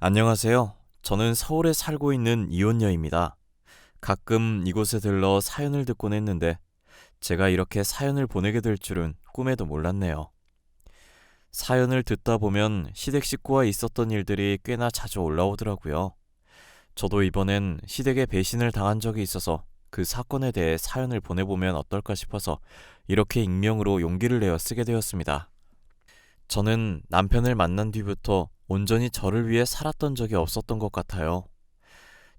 안녕하세요. 저는 서울에 살고 있는 이혼녀입니다. 가끔 이곳에 들러 사연을 듣곤 했는데 제가 이렇게 사연을 보내게 될 줄은 꿈에도 몰랐네요. 사연을 듣다 보면 시댁 식구와 있었던 일들이 꽤나 자주 올라오더라고요. 저도 이번엔 시댁에 배신을 당한 적이 있어서 그 사건에 대해 사연을 보내보면 어떨까 싶어서 이렇게 익명으로 용기를 내어 쓰게 되었습니다. 저는 남편을 만난 뒤부터 온전히 저를 위해 살았던 적이 없었던 것 같아요.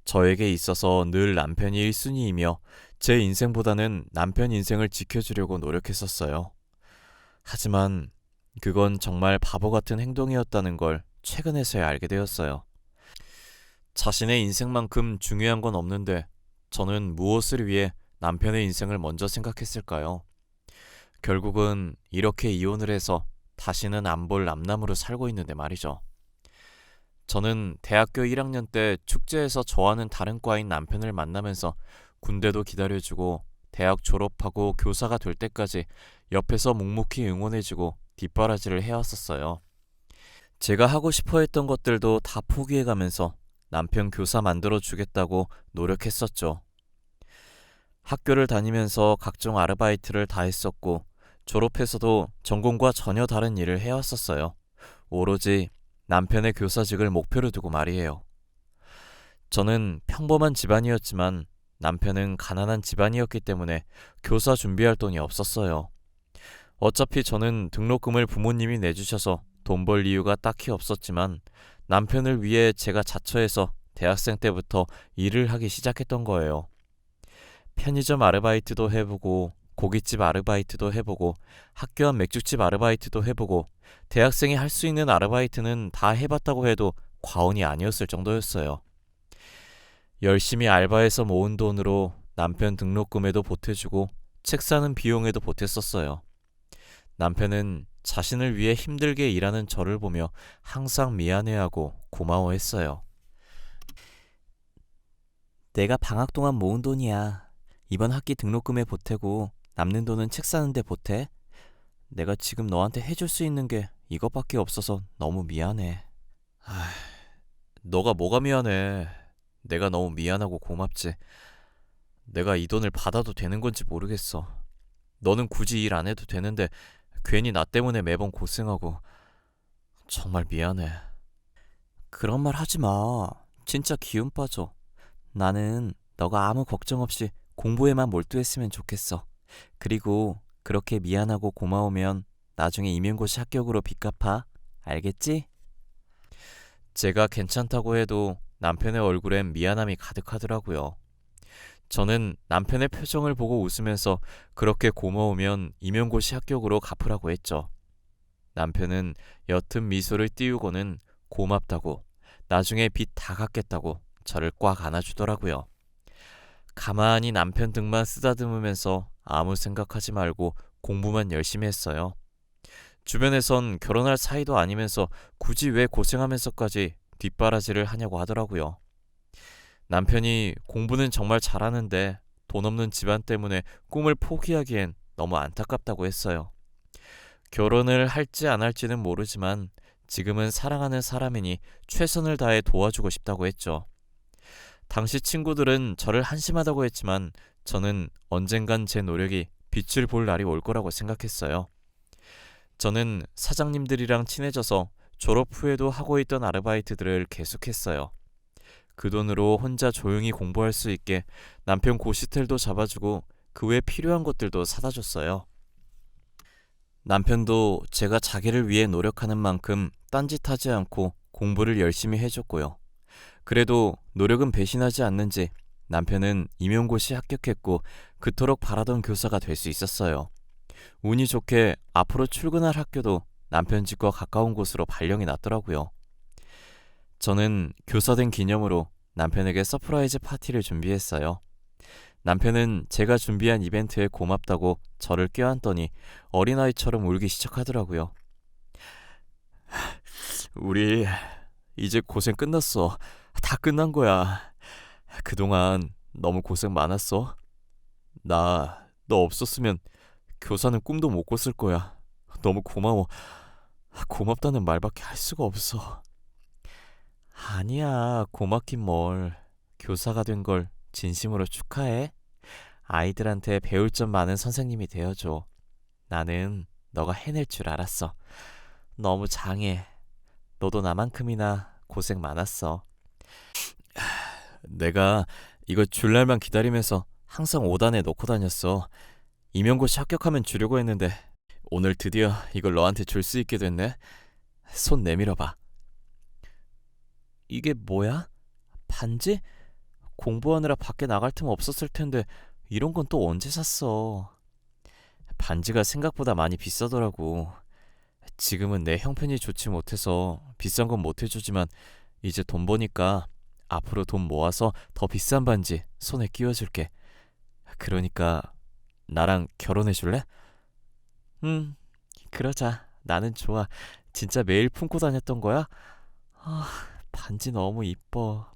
저에게 있어서 늘 남편이 1순위이며 제 인생보다는 남편 인생을 지켜주려고 노력했었어요. 하지만 그건 정말 바보 같은 행동이었다는 걸 최근에서야 알게 되었어요. 자신의 인생만큼 중요한 건 없는데 저는 무엇을 위해 남편의 인생을 먼저 생각했을까요? 결국은 이렇게 이혼을 해서 다시는 안 볼 남남으로 살고 있는데 말이죠. 저는 대학교 1학년 때 축제에서 저와는 다른 과인 남편을 만나면서 군대도 기다려주고 대학 졸업하고 교사가 될 때까지 옆에서 묵묵히 응원해주고 뒷바라지를 해왔었어요. 제가 하고 싶어 했던 것들도 다 포기해가면서 남편 교사 만들어주겠다고 노력했었죠. 학교를 다니면서 각종 아르바이트를 다 했었고 졸업해서도 전공과 전혀 다른 일을 해왔었어요. 오로지 남편의 교사직을 목표로 두고 말이에요. 저는 평범한 집안이었지만 남편은 가난한 집안이었기 때문에 교사 준비할 돈이 없었어요. 어차피 저는 등록금을 부모님이 내주셔서 돈 벌 이유가 딱히 없었지만 남편을 위해 제가 자처해서 대학생 때부터 일을 하기 시작했던 거예요. 편의점 아르바이트도 해보고 고깃집 아르바이트도 해보고 학교 앞 맥주집 아르바이트도 해보고 대학생이 할 수 있는 아르바이트는 다 해봤다고 해도 과언이 아니었을 정도였어요. 열심히 알바해서 모은 돈으로 남편 등록금에도 보태주고 책 사는 비용에도 보탰었어요. 남편은 자신을 위해 힘들게 일하는 저를 보며 항상 미안해하고 고마워했어요. 내가 방학 동안 모은 돈이야. 이번 학기 등록금에 보태고 남는 돈은 책 사는데 보태. 내가 지금 너한테 해줄 수 있는 게 이것밖에 없어서 너무 미안해. 아, 너가 뭐가 미안해. 내가 너무 미안하고 고맙지. 내가 이 돈을 받아도 되는 건지 모르겠어. 너는 굳이 일 안 해도 되는데 괜히 나 때문에 매번 고생하고 정말 미안해. 그런 말 하지 마. 진짜 기운 빠져. 나는 너가 아무 걱정 없이 공부에만 몰두했으면 좋겠어. 그리고 그렇게 미안하고 고마우면 나중에 임용고시 합격으로 빚 갚아. 알겠지? 제가 괜찮다고 해도 남편의 얼굴엔 미안함이 가득하더라고요. 저는 남편의 표정을 보고 웃으면서 그렇게 고마우면 임용고시 합격으로 갚으라고 했죠. 남편은 옅은 미소를 띄우고는 고맙다고, 나중에 빚 다 갚겠다고 저를 꽉 안아주더라고요. 가만히 남편 등만 쓰다듬으면서 아무 생각하지 말고 공부만 열심히 했어요. 주변에선 결혼할 사이도 아니면서 굳이 왜 고생하면서까지 뒷바라지를 하냐고 하더라고요. 남편이 공부는 정말 잘하는데 돈 없는 집안 때문에 꿈을 포기하기엔 너무 안타깝다고 했어요. 결혼을 할지 안 할지는 모르지만 지금은 사랑하는 사람이니 최선을 다해 도와주고 싶다고 했죠. 당시 친구들은 저를 한심하다고 했지만 저는 언젠간 제 노력이 빛을 볼 날이 올 거라고 생각했어요. 저는 사장님들이랑 친해져서 졸업 후에도 하고 있던 아르바이트들을 계속했어요. 그 돈으로 혼자 조용히 공부할 수 있게 남편 고시텔도 잡아주고 그 외 필요한 것들도 사다 줬어요. 남편도 제가 자기를 위해 노력하는 만큼 딴짓하지 않고 공부를 열심히 해줬고요. 그래도 노력은 배신하지 않는지 남편은 임용고시 합격했고 그토록 바라던 교사가 될 수 있었어요. 운이 좋게 앞으로 출근할 학교도 남편 집과 가까운 곳으로 발령이 났더라고요. 저는 교사 된 기념으로 남편에게 서프라이즈 파티를 준비했어요. 남편은 제가 준비한 이벤트에 고맙다고 저를 껴안더니 어린아이처럼 울기 시작하더라고요. 우리 이제 고생 끝났어. 다 끝난 거야. 그동안 너무 고생 많았어. 나 너 없었으면 교사는 꿈도 못 꿨을 거야. 너무 고마워. 고맙다는 말밖에 할 수가 없어. 아니야, 고맙긴 뭘. 교사가 된 걸 진심으로 축하해. 아이들한테 배울 점 많은 선생님이 되어줘. 나는 너가 해낼 줄 알았어. 너무 장해. 너도 나만큼이나 고생 많았어. 내가 이거 줄 날만 기다리면서 항상 5단에 넣고 다녔어. 임용고시 합격하면 주려고 했는데 오늘 드디어 이걸 너한테 줄 수 있게 됐네. 손 내밀어봐. 이게 뭐야? 반지? 공부하느라 밖에 나갈 틈 없었을 텐데 이런 건 또 언제 샀어? 반지가 생각보다 많이 비싸더라고. 지금은 내 형편이 좋지 못해서 비싼 건 못 해주지만 이제 돈 버니까 앞으로 돈 모아서 더 비싼 반지 손에 끼워줄게. 그러니까 나랑 결혼해 줄래? 응, 그러자. 나는 좋아. 진짜 매일 품고 다녔던 거야? 아, 반지 너무 이뻐.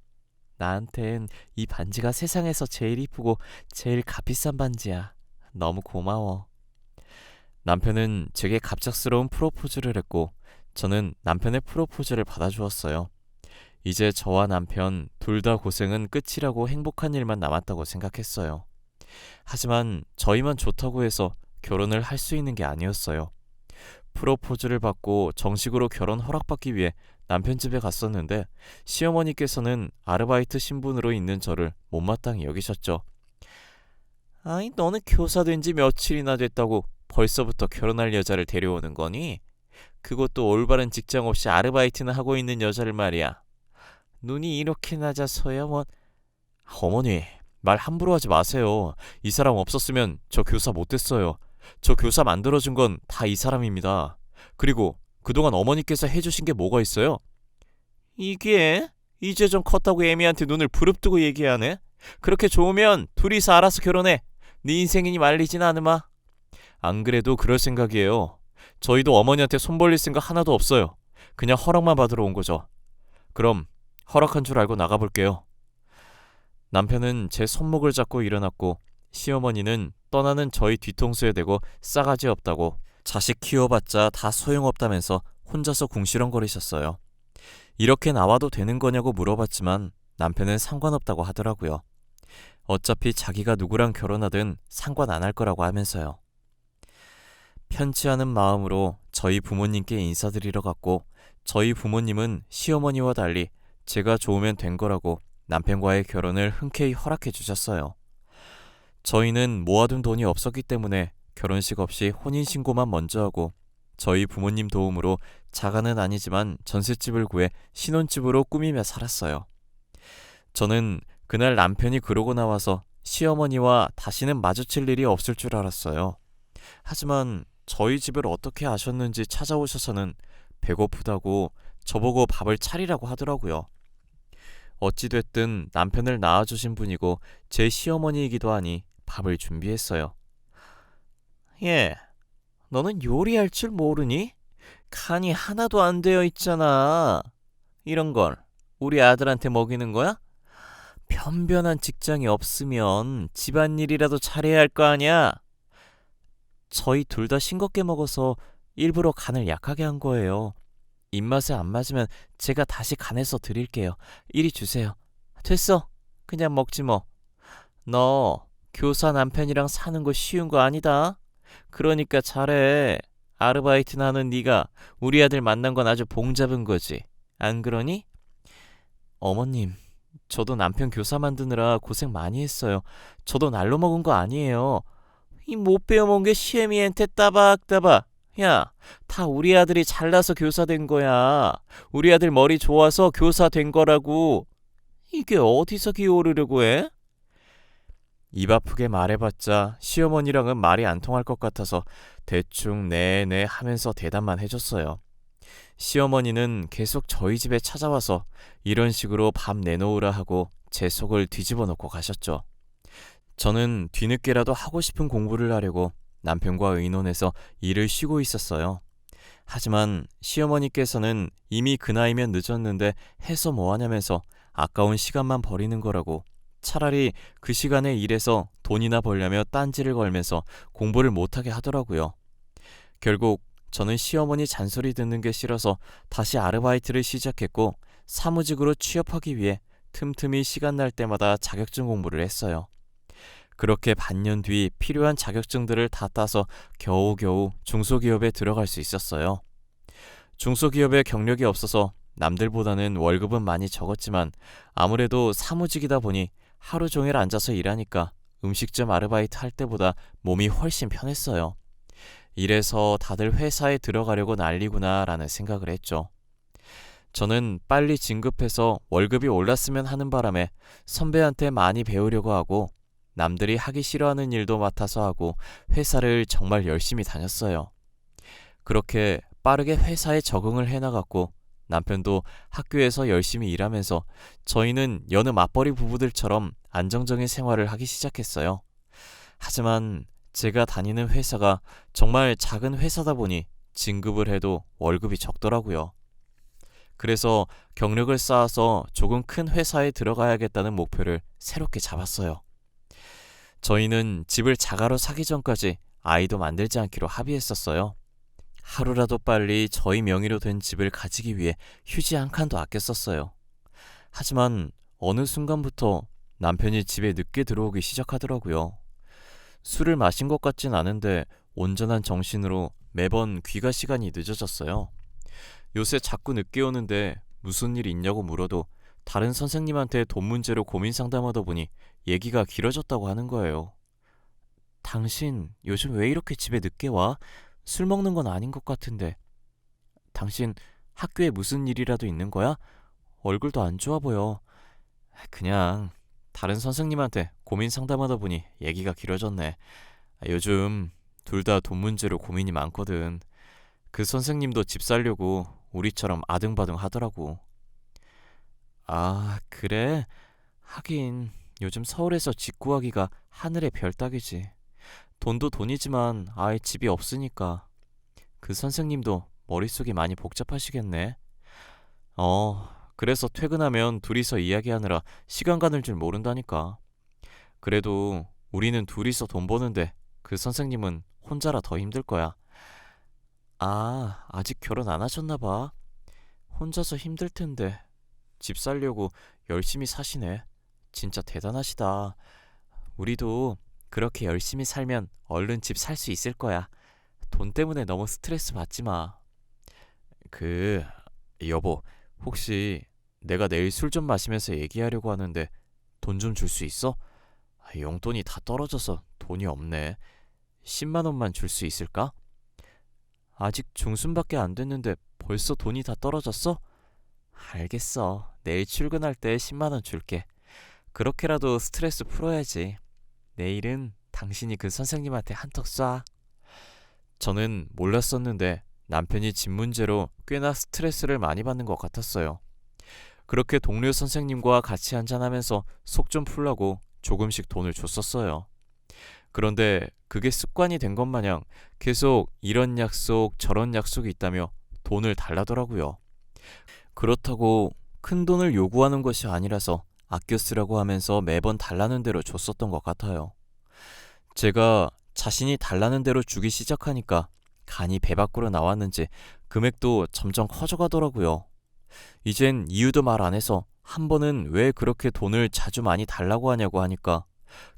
나한텐 이 반지가 세상에서 제일 이쁘고 제일 값비싼 반지야. 너무 고마워. 남편은 제게 갑작스러운 프로포즈를 했고 저는 남편의 프로포즈를 받아주었어요. 이제 저와 남편 둘 다 고생은 끝이라고 행복한 일만 남았다고 생각했어요. 하지만 저희만 좋다고 해서 결혼을 할 수 있는 게 아니었어요. 프로포즈를 받고 정식으로 결혼 허락받기 위해 남편 집에 갔었는데 시어머니께서는 아르바이트 신분으로 있는 저를 못마땅히 여기셨죠. 아이, 너는 교사 된 지 며칠이나 됐다고 벌써부터 결혼할 여자를 데려오는 거니? 그것도 올바른 직장 없이 아르바이트나 하고 있는 여자를 말이야. 눈이 이렇게 낮아서야 뭐... 어머니, 말 함부로 하지 마세요. 이 사람 없었으면 저 교사 못 됐어요. 저 교사 만들어준 건 다 이 사람입니다. 그리고 그동안 어머니께서 해주신 게 뭐가 있어요? 이게? 이제 좀 컸다고 애미한테 눈을 부릅뜨고 얘기하네? 그렇게 좋으면 둘이서 알아서 결혼해. 네 인생이니 말리진 않으마. 안 그래도 그럴 생각이에요. 저희도 어머니한테 손 벌릴 생각 하나도 없어요. 그냥 허락만 받으러 온 거죠. 그럼 허락한 줄 알고 나가볼게요. 남편은 제 손목을 잡고 일어났고 시어머니는 떠나는 저희 뒤통수에 대고 싸가지 없다고 자식 키워봤자 다 소용없다면서 혼자서 궁시렁거리셨어요. 이렇게 나와도 되는 거냐고 물어봤지만 남편은 상관없다고 하더라고요. 어차피 자기가 누구랑 결혼하든 상관 안 할 거라고 하면서요. 편치 않은 마음으로 저희 부모님께 인사드리러 갔고 저희 부모님은 시어머니와 달리 제가 좋으면 된 거라고 남편과의 결혼을 흔쾌히 허락해 주셨어요. 저희는 모아둔 돈이 없었기 때문에 결혼식 없이 혼인신고만 먼저 하고 저희 부모님 도움으로 자가는 아니지만 전셋집을 구해 신혼집으로 꾸미며 살았어요. 저는 그날 남편이 그러고 나와서 시어머니와 다시는 마주칠 일이 없을 줄 알았어요. 하지만 저희 집을 어떻게 아셨는지 찾아오셔서는 배고프다고 저보고 밥을 차리라고 하더라고요. 어찌됐든 남편을 낳아주신 분이고 제 시어머니이기도 하니 밥을 준비했어요. 예, 너는 요리할 줄 모르니? 간이 하나도 안 되어 있잖아. 이런 걸 우리 아들한테 먹이는 거야? 변변한 직장이 없으면 집안일이라도 잘해야 할 거 아니야? 저희 둘 다 싱겁게 먹어서 일부러 간을 약하게 한 거예요. 입맛에 안 맞으면 제가 다시 간해서 드릴게요. 이리 주세요. 됐어. 그냥 먹지 뭐. 너 교사 남편이랑 사는 거 쉬운 거 아니다. 그러니까 잘해. 아르바이트나 하는 네가 우리 아들 만난 건 아주 봉 잡은 거지. 안 그러니? 어머님, 저도 남편 교사 만드느라 고생 많이 했어요. 저도 날로 먹은 거 아니에요. 이 못 배워먹은 게 시애미한테 따박따박. 야, 다 우리 아들이 잘나서 교사 된 거야. 우리 아들 머리 좋아서 교사 된 거라고. 이게 어디서 기어오르려고 해? 입 아프게 말해봤자 시어머니랑은 말이 안 통할 것 같아서 대충 네네 하면서 대답만 해줬어요. 시어머니는 계속 저희 집에 찾아와서 이런 식으로 밥 내놓으라 하고 제 속을 뒤집어 놓고 가셨죠. 저는 뒤늦게라도 하고 싶은 공부를 하려고 남편과 의논해서 일을 쉬고 있었어요. 하지만 시어머니께서는 이미 그 나이면 늦었는데 해서 뭐하냐면서 아까운 시간만 버리는 거라고 차라리 그 시간에 일해서 돈이나 벌려며 딴지를 걸면서 공부를 못하게 하더라고요. 결국 저는 시어머니 잔소리 듣는 게 싫어서 다시 아르바이트를 시작했고 사무직으로 취업하기 위해 틈틈이 시간 날 때마다 자격증 공부를 했어요. 그렇게 반년 뒤 필요한 자격증들을 다 따서 겨우겨우 중소기업에 들어갈 수 있었어요. 중소기업에 경력이 없어서 남들보다는 월급은 많이 적었지만 아무래도 사무직이다 보니 하루 종일 앉아서 일하니까 음식점 아르바이트 할 때보다 몸이 훨씬 편했어요. 이래서 다들 회사에 들어가려고 난리구나 라는 생각을 했죠. 저는 빨리 진급해서 월급이 올랐으면 하는 바람에 선배한테 많이 배우려고 하고 남들이 하기 싫어하는 일도 맡아서 하고 회사를 정말 열심히 다녔어요. 그렇게 빠르게 회사에 적응을 해나갔고 남편도 학교에서 열심히 일하면서 저희는 여느 맞벌이 부부들처럼 안정적인 생활을 하기 시작했어요. 하지만 제가 다니는 회사가 정말 작은 회사다 보니 진급을 해도 월급이 적더라고요. 그래서 경력을 쌓아서 조금 큰 회사에 들어가야겠다는 목표를 새롭게 잡았어요. 저희는 집을 자가로 사기 전까지 아이도 만들지 않기로 합의했었어요. 하루라도 빨리 저희 명의로 된 집을 가지기 위해 휴지 한 칸도 아껴 썼어요. 하지만 어느 순간부터 남편이 집에 늦게 들어오기 시작하더라고요. 술을 마신 것 같진 않은데 온전한 정신으로 매번 귀가 시간이 늦어졌어요. 요새 자꾸 늦게 오는데 무슨 일 있냐고 물어도 다른 선생님한테 돈 문제로 고민 상담하다 보니 얘기가 길어졌다고 하는 거예요. 당신 요즘 왜 이렇게 집에 늦게 와? 술 먹는 건 아닌 것 같은데. 당신 학교에 무슨 일이라도 있는 거야? 얼굴도 안 좋아 보여. 그냥 다른 선생님한테 고민 상담하다 보니 얘기가 길어졌네. 요즘 둘 다 돈 문제로 고민이 많거든. 그 선생님도 집 살려고 우리처럼 아등바등 하더라고. 아, 그래? 하긴 요즘 서울에서 집 구하기가 하늘의 별 따기지. 돈도 돈이지만 아예 집이 없으니까. 그 선생님도 머릿속이 많이 복잡하시겠네. 그래서 퇴근하면 둘이서 이야기하느라 시간 가는 줄 모른다니까. 그래도 우리는 둘이서 돈 버는데 그 선생님은 혼자라 더 힘들 거야. 아, 아직 결혼 안 하셨나 봐. 혼자서 힘들 텐데 집 살려고 열심히 사시네. 진짜 대단하시다. 우리도 그렇게 열심히 살면 얼른 집 살 수 있을 거야. 돈 때문에 너무 스트레스 받지 마. 그, 여보, 혹시 내가 내일 술 좀 마시면서 얘기하려고 하는데 돈 좀 줄 수 있어? 용돈이 다 떨어져서 돈이 없네. 10만 원만 줄 수 있을까? 아직 중순밖에 안 됐는데 벌써 돈이 다 떨어졌어? 알겠어. 내일 출근할 때 10만 원 줄게. 그렇게라도 스트레스 풀어야지. 내일은 당신이 그 선생님한테 한턱 쏴. 저는 몰랐었는데 남편이 집 문제로 꽤나 스트레스를 많이 받는 것 같았어요. 그렇게 동료 선생님과 같이 한잔하면서 속 좀 풀라고 조금씩 돈을 줬었어요. 그런데 그게 습관이 된 것 마냥 계속 이런 약속 저런 약속이 있다며 돈을 달라더라고요. 그렇다고 큰 돈을 요구하는 것이 아니라서 아껴 쓰라고 하면서 매번 달라는 대로 줬었던 것 같아요. 제가 자신이 달라는 대로 주기 시작하니까 간이 배 밖으로 나왔는지 금액도 점점 커져가더라고요. 이젠 이유도 말 안 해서 한 번은 왜 그렇게 돈을 자주 많이 달라고 하냐고 하니까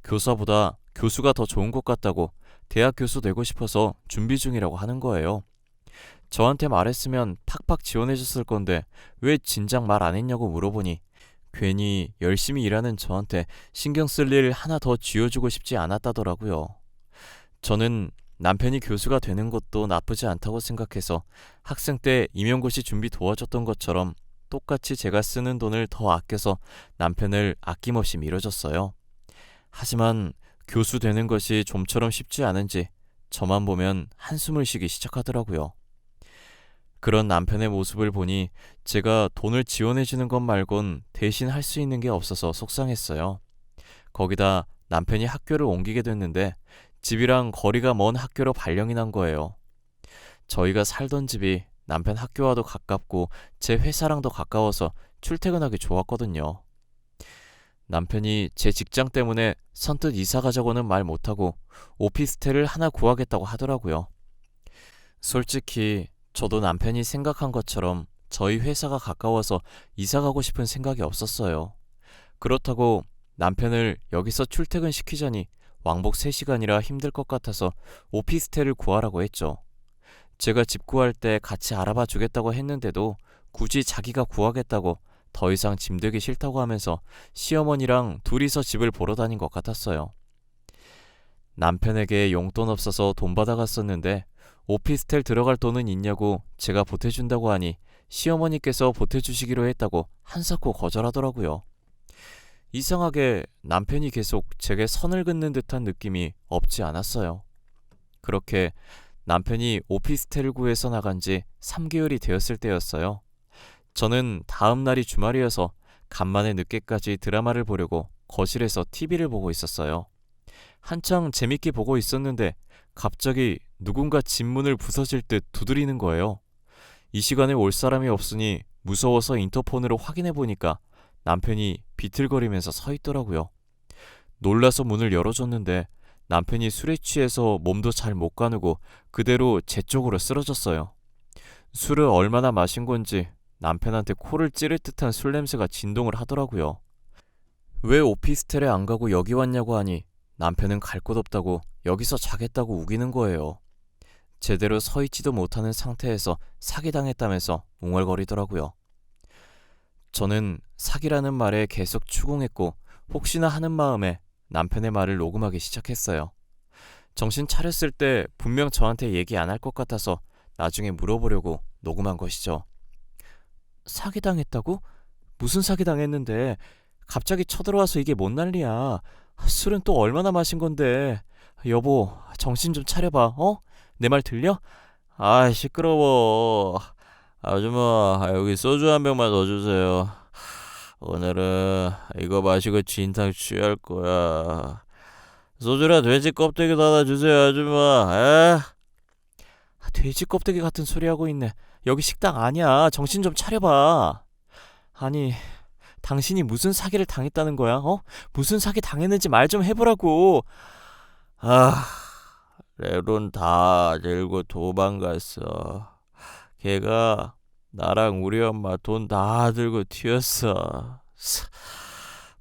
교사보다 교수가 더 좋은 것 같다고 대학 교수 되고 싶어서 준비 중이라고 하는 거예요. 저한테 말했으면 팍팍 지원해줬을 건데 왜 진작 말 안 했냐고 물어보니 괜히 열심히 일하는 저한테 신경 쓸 일 하나 더 쥐어주고 싶지 않았다더라고요. 저는 남편이 교수가 되는 것도 나쁘지 않다고 생각해서 학생 때 임용고시 준비 도와줬던 것처럼 똑같이 제가 쓰는 돈을 더 아껴서 남편을 아낌없이 밀어줬어요. 하지만 교수 되는 것이 좀처럼 쉽지 않은지 저만 보면 한숨을 쉬기 시작하더라고요. 그런 남편의 모습을 보니 제가 돈을 지원해주는 것 말곤 대신 할 수 있는 게 없어서 속상했어요. 거기다 남편이 학교를 옮기게 됐는데 집이랑 거리가 먼 학교로 발령이 난 거예요. 저희가 살던 집이 남편 학교와도 가깝고 제 회사랑도 가까워서 출퇴근하기 좋았거든요. 남편이 제 직장 때문에 선뜻 이사 가자고는 말 못하고 오피스텔을 하나 구하겠다고 하더라고요. 솔직히 저도 남편이 생각한 것처럼 저희 회사가 가까워서 이사 가고 싶은 생각이 없었어요. 그렇다고 남편을 여기서 출퇴근시키자니 왕복 3시간이라 힘들 것 같아서 오피스텔을 구하라고 했죠. 제가 집 구할 때 같이 알아봐 주겠다고 했는데도 굳이 자기가 구하겠다고 더 이상 짐들기 싫다고 하면서 시어머니랑 둘이서 집을 보러 다닌 것 같았어요. 남편에게 용돈 없어서 돈 받아갔었는데 오피스텔 들어갈 돈은 있냐고 제가 보태준다고 하니 시어머니께서 보태주시기로 했다고 한사코 거절하더라고요. 이상하게 남편이 계속 제게 선을 긋는 듯한 느낌이 없지 않았어요. 그렇게 남편이 오피스텔을 구해서 나간 지 3개월이 되었을 때였어요. 저는 다음 날이 주말이어서 간만에 늦게까지 드라마를 보려고 거실에서 TV를 보고 있었어요. 한창 재밌게 보고 있었는데 갑자기 누군가 집 문을 부서질 듯 두드리는 거예요. 이 시간에 올 사람이 없으니 무서워서 인터폰으로 확인해 보니까 남편이 비틀거리면서 서 있더라고요. 놀라서 문을 열어줬는데 남편이 술에 취해서 몸도 잘 못 가누고 그대로 제 쪽으로 쓰러졌어요. 술을 얼마나 마신 건지 남편한테 코를 찌를 듯한 술 냄새가 진동을 하더라고요. 왜 오피스텔에 안 가고 여기 왔냐고 하니 남편은 갈 곳 없다고 여기서 자겠다고 우기는 거예요. 제대로 서 있지도 못하는 상태에서 사기당했다면서 웅얼거리더라고요. 저는 사기라는 말에 계속 추궁했고 혹시나 하는 마음에 남편의 말을 녹음하기 시작했어요. 정신 차렸을 때 분명 저한테 얘기 안 할 것 같아서 나중에 물어보려고 녹음한 것이죠. 사기당했다고? 무슨 사기당했는데 갑자기 쳐들어와서 이게 뭔 난리야. 술은 또 얼마나 마신 건데. 여보, 정신 좀 차려봐. 내 말 들려? 아, 시끄러워. 아줌마, 여기 소주 한 병만 더 주세요. 오늘은 이거 마시고 진탕 취할 거야. 소주랑 돼지 껍데기도 하나 주세요, 아줌마. 에? 돼지 껍데기 같은 소리 하고 있네. 여기 식당 아니야. 정신 좀 차려봐. 아니, 당신이 무슨 사기를 당했다는 거야? 무슨 사기 당했는지 말 좀 해보라고. 내 돈 다 들고 도망갔어. 걔가 나랑 우리 엄마 돈 다 들고 튀었어.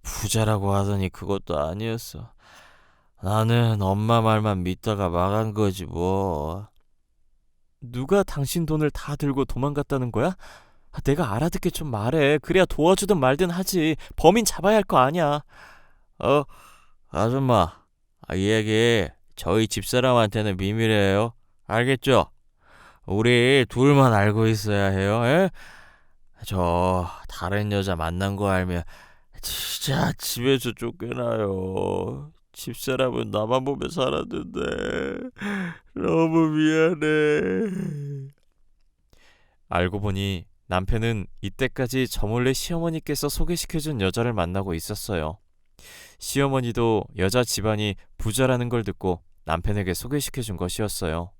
부자라고 하더니 그것도 아니었어. 나는 엄마 말만 믿다가 망한 거지 뭐. 누가 당신 돈을 다 들고 도망갔다는 거야? 내가 알아듣게 좀 말해. 그래야 도와주든 말든 하지. 범인 잡아야 할 거 아니야. 아줌마, 이 얘기 저희 집사람한테는 비밀이에요. 알겠죠? 우리 둘만 알고 있어야 해요. 에? 저 다른 여자 만난 거 알면 진짜 집에서 쫓겨나요. 집사람은 나만 보며 살았는데 너무 미안해. 알고 보니 남편은 이때까지 저 몰래 시어머니께서 소개시켜준 여자를 만나고 있었어요. 시어머니도 여자 집안이 부자라는 걸 듣고 남편에게 소개시켜준 것이었어요.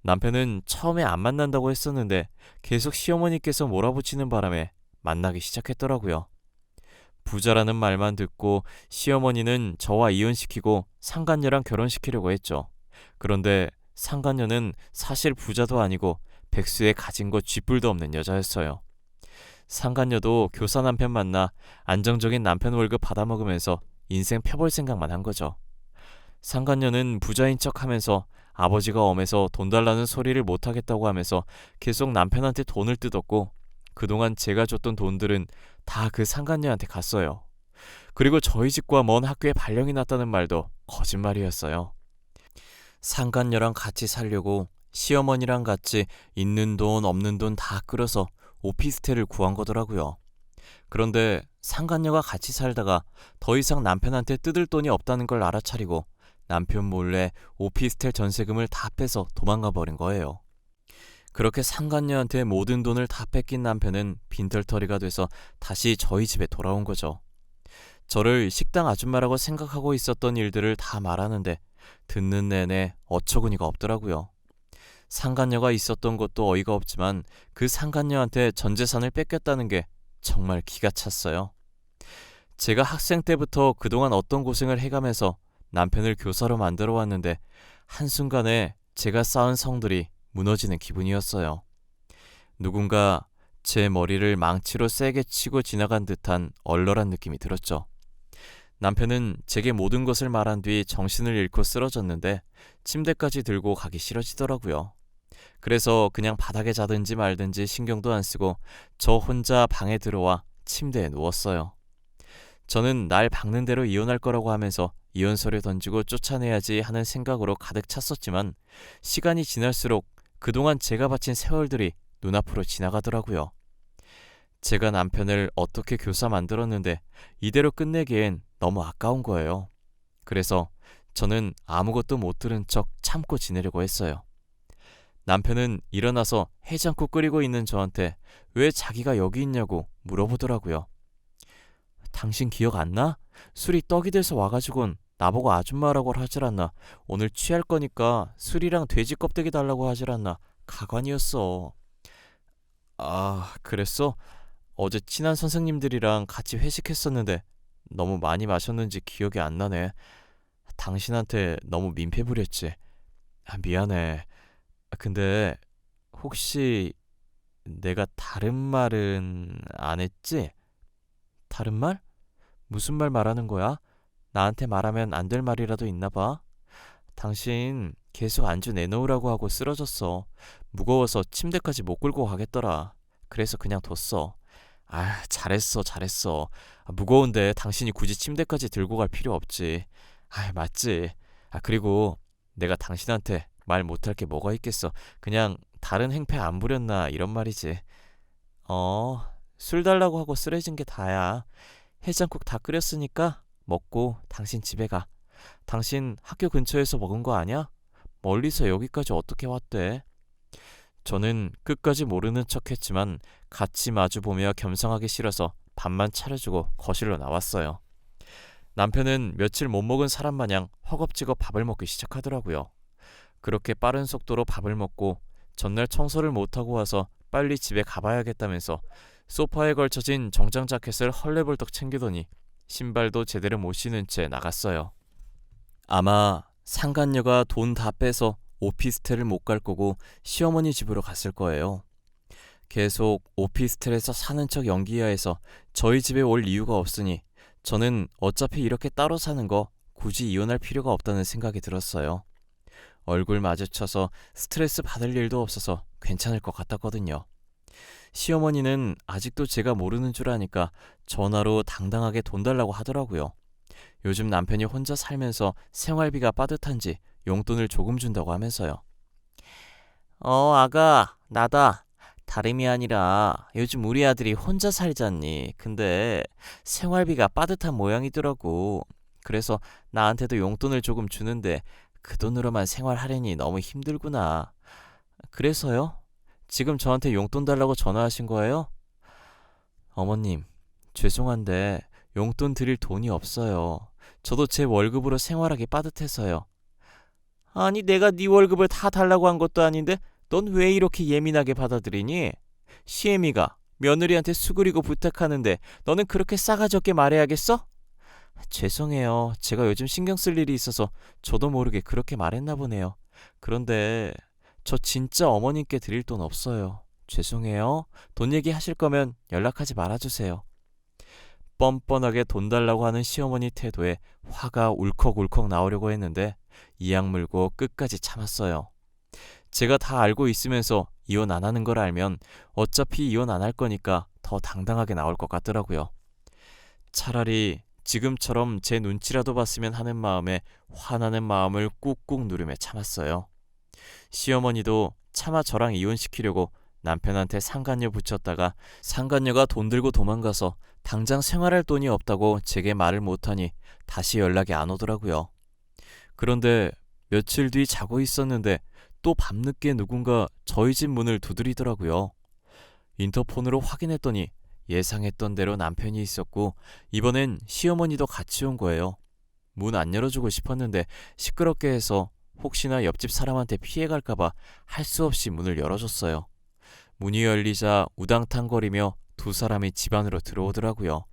남편은 처음에 안 만난다고 했었는데 계속 시어머니께서 몰아붙이는 바람에 만나기 시작했더라고요. 부자라는 말만 듣고 시어머니는 저와 이혼시키고 상간녀랑 결혼시키려고 했죠. 그런데 상간녀는 사실 부자도 아니고 백수에 가진 것 쥐뿔도 없는 여자였어요. 상간녀도 교사 남편 만나 안정적인 남편 월급 받아먹으면서 인생 펴볼 생각만 한 거죠. 상간녀는 부자인 척하면서 아버지가 엄해서 돈 달라는 소리를 못하겠다고 하면서 계속 남편한테 돈을 뜯었고 그동안 제가 줬던 돈들은 다 그 상간녀한테 갔어요. 그리고 저희 집과 먼 학교에 발령이 났다는 말도 거짓말이었어요. 상간녀랑 같이 살려고 시어머니랑 같이 있는 돈 없는 돈 다 끌어서 오피스텔을 구한 거더라고요. 그런데 상간녀가 같이 살다가 더 이상 남편한테 뜯을 돈이 없다는 걸 알아차리고 남편 몰래 오피스텔 전세금을 다 빼서 도망가 버린 거예요. 그렇게 상간녀한테 모든 돈을 다 뺏긴 남편은 빈털터리가 돼서 다시 저희 집에 돌아온 거죠. 저를 식당 아줌마라고 생각하고 있었던 일들을 다 말하는데 듣는 내내 어처구니가 없더라고요. 상간녀가 있었던 것도 어이가 없지만 그 상간녀한테 전 재산을 뺏겼다는 게 정말 기가 찼어요. 제가 학생 때부터 그동안 어떤 고생을 해가면서 남편을 교사로 만들어 왔는데 한순간에 제가 쌓은 성들이 무너지는 기분이었어요. 누군가 제 머리를 망치로 세게 치고 지나간 듯한 얼얼한 느낌이 들었죠. 남편은 제게 모든 것을 말한 뒤 정신을 잃고 쓰러졌는데 침대까지 들고 가기 싫어지더라고요. 그래서 그냥 바닥에 자든지 말든지 신경도 안 쓰고 저 혼자 방에 들어와 침대에 누웠어요. 저는 날 박는 대로 이혼할 거라고 하면서 이혼서를 던지고 쫓아내야지 하는 생각으로 가득 찼었지만 시간이 지날수록 그동안 제가 바친 세월들이 눈앞으로 지나가더라고요. 제가 남편을 어떻게 교사 만들었는데 이대로 끝내기엔 너무 아까운 거예요. 그래서 저는 아무것도 못 들은 척 참고 지내려고 했어요. 남편은 일어나서 해장국 끓이고 있는 저한테 왜 자기가 여기 있냐고 물어보더라고요. 당신 기억 안 나? 술이 떡이 돼서 와가지곤 나보고 아줌마라고 하질 않나. 오늘 취할 거니까 술이랑 돼지 껍데기 달라고 하질 않나. 가관이었어. 아, 그랬어? 어제 친한 선생님들이랑 같이 회식했었는데 너무 많이 마셨는지 기억이 안 나네. 당신한테 너무 민폐 부렸지. 아, 미안해. 근데 혹시 내가 다른 말은 안 했지? 다른 말? 무슨 말 말하는 거야? 나한테 말하면 안 될 말이라도 있나 봐. 당신 계속 안주 내놓으라고 하고 쓰러졌어. 무거워서 침대까지 못 끌고 가겠더라. 그래서 그냥 뒀어. 아, 잘했어. 아, 무거운데 당신이 굳이 침대까지 들고 갈 필요 없지. 아, 맞지. 아, 그리고 내가 당신한테 말 못할 게 뭐가 있겠어. 그냥 다른 행패 안 부렸나 이런 말이지. 어, 술 달라고 하고 쓰러진 게 다야. 해장국 다 끓였으니까 먹고 당신 집에 가. 당신 학교 근처에서 먹은 거 아냐? 멀리서 여기까지 어떻게 왔대? 저는 끝까지 모르는 척했지만 같이 마주보며 겸상하기 싫어서 밥만 차려주고 거실로 나왔어요. 남편은 며칠 못 먹은 사람 마냥 허겁지겁 밥을 먹기 시작하더라고요. 그렇게 빠른 속도로 밥을 먹고 전날 청소를 못하고 와서 빨리 집에 가봐야겠다면서 소파에 걸쳐진 정장 자켓을 헐레벌떡 챙기더니 신발도 제대로 못 신은 채 나갔어요. 아마 상간녀가 돈 다 빼서 오피스텔을 못 갈 거고 시어머니 집으로 갔을 거예요. 계속 오피스텔에서 사는 척 연기해야 해서 저희 집에 올 이유가 없으니 저는 어차피 이렇게 따로 사는 거 굳이 이혼할 필요가 없다는 생각이 들었어요. 얼굴 마주쳐서 스트레스 받을 일도 없어서 괜찮을 것 같았거든요. 시어머니는 아직도 제가 모르는 줄 아니까 전화로 당당하게 돈 달라고 하더라고요. 요즘 남편이 혼자 살면서 생활비가 빠듯한지 용돈을 조금 준다고 하면서요. 아가, 나다. 다름이 아니라 요즘 우리 아들이 혼자 살잖니. 근데 생활비가 빠듯한 모양이더라고. 그래서 나한테도 용돈을 조금 주는데 그 돈으로만 생활하려니 너무 힘들구나. 그래서요? 지금 저한테 용돈 달라고 전화하신 거예요? 어머님, 죄송한데 용돈 드릴 돈이 없어요. 저도 제 월급으로 생활하기 빠듯해서요. 아니, 내가 네 월급을 다 달라고 한 것도 아닌데 넌 왜 이렇게 예민하게 받아들이니? 시애미가 며느리한테 수그리고 부탁하는데 너는 그렇게 싸가지 없게 말해야겠어? 죄송해요. 제가 요즘 신경 쓸 일이 있어서 저도 모르게 그렇게 말했나 보네요. 그런데 저 진짜 어머님께 드릴 돈 없어요. 죄송해요. 돈 얘기하실 거면 연락하지 말아주세요. 뻔뻔하게 돈 달라고 하는 시어머니 태도에 화가 울컥울컥 나오려고 했는데 이악 물고 끝까지 참았어요. 제가 다 알고 있으면서 이혼 안 하는 걸 알면 어차피 이혼 안 할 거니까 더 당당하게 나올 것 같더라고요. 차라리 지금처럼 제 눈치라도 봤으면 하는 마음에 화나는 마음을 꾹꾹 누르며 참았어요. 시어머니도 차마 저랑 이혼시키려고 남편한테 상간녀 붙였다가 상간녀가 돈 들고 도망가서 당장 생활할 돈이 없다고 제게 말을 못하니 다시 연락이 안 오더라고요. 그런데 며칠 뒤 자고 있었는데 또 밤늦게 누군가 저희 집 문을 두드리더라고요. 인터폰으로 확인했더니 예상했던 대로 남편이 있었고 이번엔 시어머니도 같이 온 거예요. 문 안 열어주고 싶었는데 시끄럽게 해서 혹시나 옆집 사람한테 피해갈까봐 할 수 없이 문을 열어줬어요. 문이 열리자 우당탕거리며 두 사람이 집 안으로 들어오더라고요.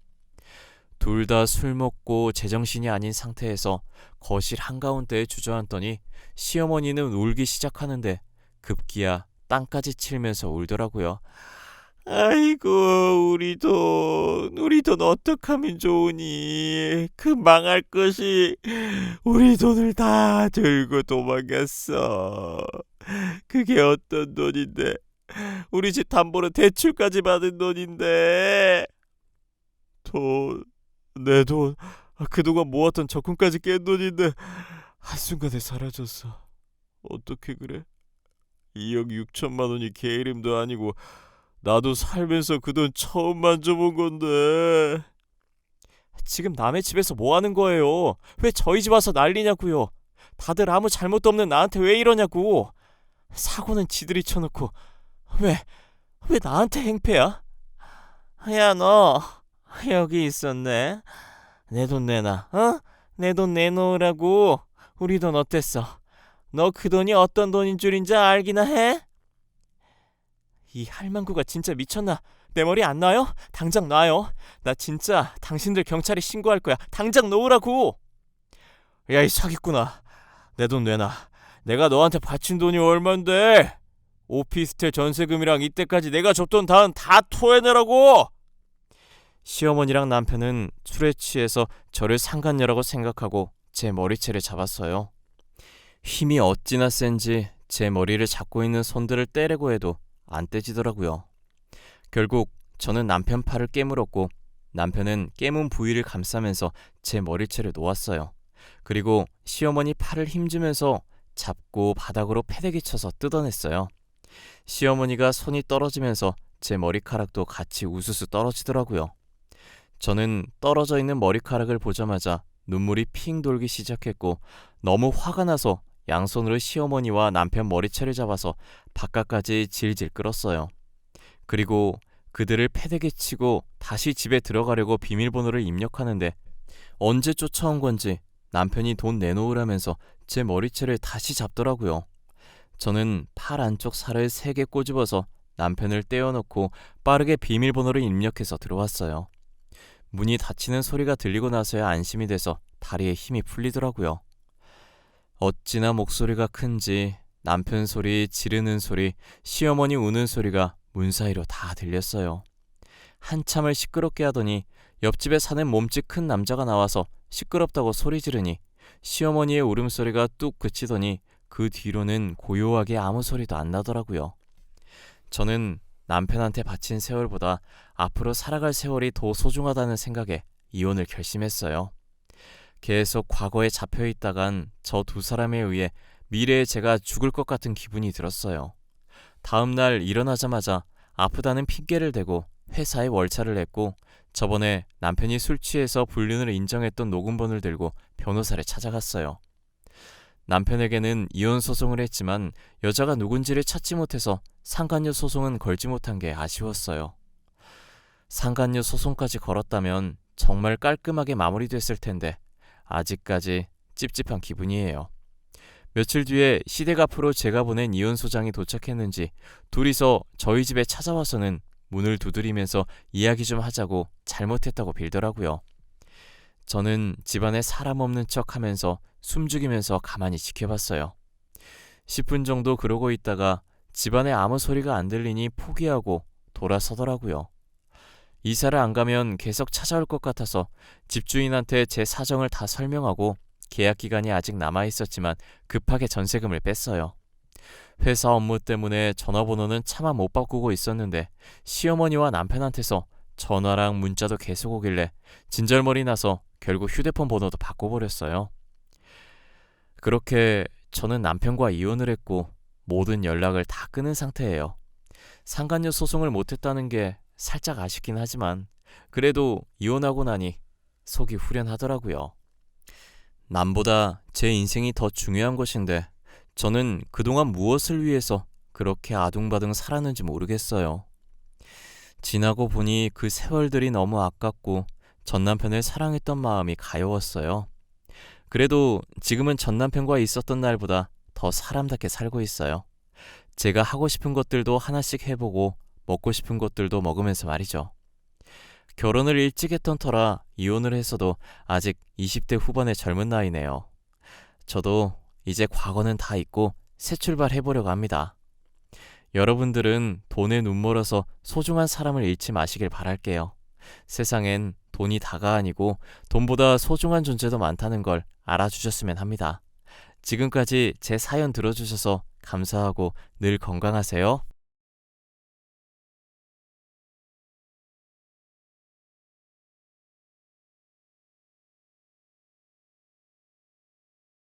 둘 다 술 먹고 제정신이 아닌 상태에서 거실 한가운데에 주저앉더니 시어머니는 울기 시작하는데 급기야 땅까지 치면서 울더라고요. 아이고, 우리 돈 어떡하면 좋으니? 그 망할 것이 우리 돈을 다 들고 도망갔어. 그게 어떤 돈인데? 우리 집 담보로 대출까지 받은 돈인데. 돈, 내 돈, 그동안 모았던 적금까지 깬 돈인데 한순간에 사라졌어. 어떻게 그래? 2억 6천만 원이 걔 이름도 아니고 나도 살면서 그 돈 처음 만져본 건데. 지금 남의 집에서 뭐 하는 거예요? 왜 저희 집 와서 난리냐고요? 다들 아무 잘못도 없는 나한테 왜 이러냐고. 사고는 지들이 쳐놓고 왜, 왜 나한테 행패야? 야, 너 여기 있었네. 내 돈 내놔. 어? 내 돈 내놓으라고. 우리 돈 어땠어? 너 그 돈이 어떤 돈인 줄인지 알기나 해? 이 할망구가 진짜 미쳤나? 내 머리 안 놔요? 당장 놔요. 나 진짜 당신들 경찰에 신고할 거야. 당장 놓으라고. 야, 이 사기꾼아, 내 돈 내놔. 내가 너한테 바친 돈이 얼만데? 오피스텔 전세금이랑 이때까지 내가 줬던 다 토해내라고. 시어머니랑 남편은 술에 취해서 저를 상간녀라고 생각하고 제 머리채를 잡았어요. 힘이 어찌나 센지 제 머리를 잡고 있는 손들을 떼려고 해도 안 떼지더라고요. 결국 저는 남편 팔을 깨물었고 남편은 깨문 부위를 감싸면서 제 머리채를 놓았어요. 그리고 시어머니 팔을 힘주면서 잡고 바닥으로 패대기 쳐서 뜯어냈어요. 시어머니가 손이 떨어지면서 제 머리카락도 같이 우수수 떨어지더라고요. 저는 떨어져 있는 머리카락을 보자마자 눈물이 핑 돌기 시작했고 너무 화가 나서 양손으로 시어머니와 남편 머리채를 잡아서 바깥까지 질질 끌었어요. 그리고 그들을 패대기 치고 다시 집에 들어가려고 비밀번호를 입력하는데 언제 쫓아온 건지 남편이 돈 내놓으라면서 제 머리채를 다시 잡더라고요. 저는 팔 안쪽 살을 3개 꼬집어서 남편을 떼어놓고 빠르게 비밀번호를 입력해서 들어왔어요. 문이 닫히는 소리가 들리고 나서야 안심이 돼서 다리에 힘이 풀리더라고요. 어찌나 목소리가 큰지 남편 소리, 지르는 소리, 시어머니 우는 소리가 문 사이로 다 들렸어요. 한참을 시끄럽게 하더니 옆집에 사는 몸집 큰 남자가 나와서 시끄럽다고 소리 지르니 시어머니의 울음소리가 뚝 그치더니 그 뒤로는 고요하게 아무 소리도 안 나더라고요. 저는 남편한테 바친 세월보다 앞으로 살아갈 세월이 더 소중하다는 생각에 이혼을 결심했어요. 계속 과거에 잡혀있다간 저 2사람에 의해 미래에 제가 죽을 것 같은 기분이 들었어요. 다음날 일어나자마자 아프다는 핑계를 대고 회사에 월차를 냈고 저번에 남편이 술 취해서 불륜을 인정했던 녹음본을 들고 변호사를 찾아갔어요. 남편에게는 이혼 소송을 했지만 여자가 누군지를 찾지 못해서 상간녀 소송은 걸지 못한 게 아쉬웠어요. 상간녀 소송까지 걸었다면 정말 깔끔하게 마무리됐을 텐데 아직까지 찝찝한 기분이에요. 며칠 뒤에 시댁 앞으로 제가 보낸 이혼 소장이 도착했는지 둘이서 저희 집에 찾아와서는 문을 두드리면서 이야기 좀 하자고 잘못했다고 빌더라고요. 저는 집안에 사람 없는 척 하면서 숨죽이면서 가만히 지켜봤어요. 10분 정도 그러고 있다가 집안에 아무 소리가 안 들리니 포기하고 돌아서더라고요. 이사를 안 가면 계속 찾아올 것 같아서 집주인한테 제 사정을 다 설명하고 계약 기간이 아직 남아있었지만 급하게 전세금을 뺐어요. 회사 업무 때문에 전화번호는 차마 못 바꾸고 있었는데 시어머니와 남편한테서 전화랑 문자도 계속 오길래 진절머리 나서 결국 휴대폰 번호도 바꿔버렸어요. 그렇게 저는 남편과 이혼을 했고 모든 연락을 다 끊은 상태예요. 상간녀 소송을 못했다는 게 살짝 아쉽긴 하지만 그래도 이혼하고 나니 속이 후련하더라고요. 남보다 제 인생이 더 중요한 것인데 저는 그동안 무엇을 위해서 그렇게 아둥바둥 살았는지 모르겠어요. 지나고 보니 그 세월들이 너무 아깝고 전 남편을 사랑했던 마음이 가여웠어요. 그래도 지금은 전 남편과 있었던 날보다 더 사람답게 살고 있어요. 제가 하고 싶은 것들도 하나씩 해보고 먹고 싶은 것들도 먹으면서 말이죠. 결혼을 일찍 했던 터라 이혼을 했어도 아직 20대 후반의 젊은 나이네요. 저도 이제 과거는 다 잊고 새 출발해보려고 합니다. 여러분들은 돈에 눈멀어서 소중한 사람을 잃지 마시길 바랄게요. 세상엔 돈이 다가 아니고 돈보다 소중한 존재도 많다는 걸 알아주셨으면 합니다. 지금까지 제 사연 들어주셔서 감사하고 늘 건강하세요.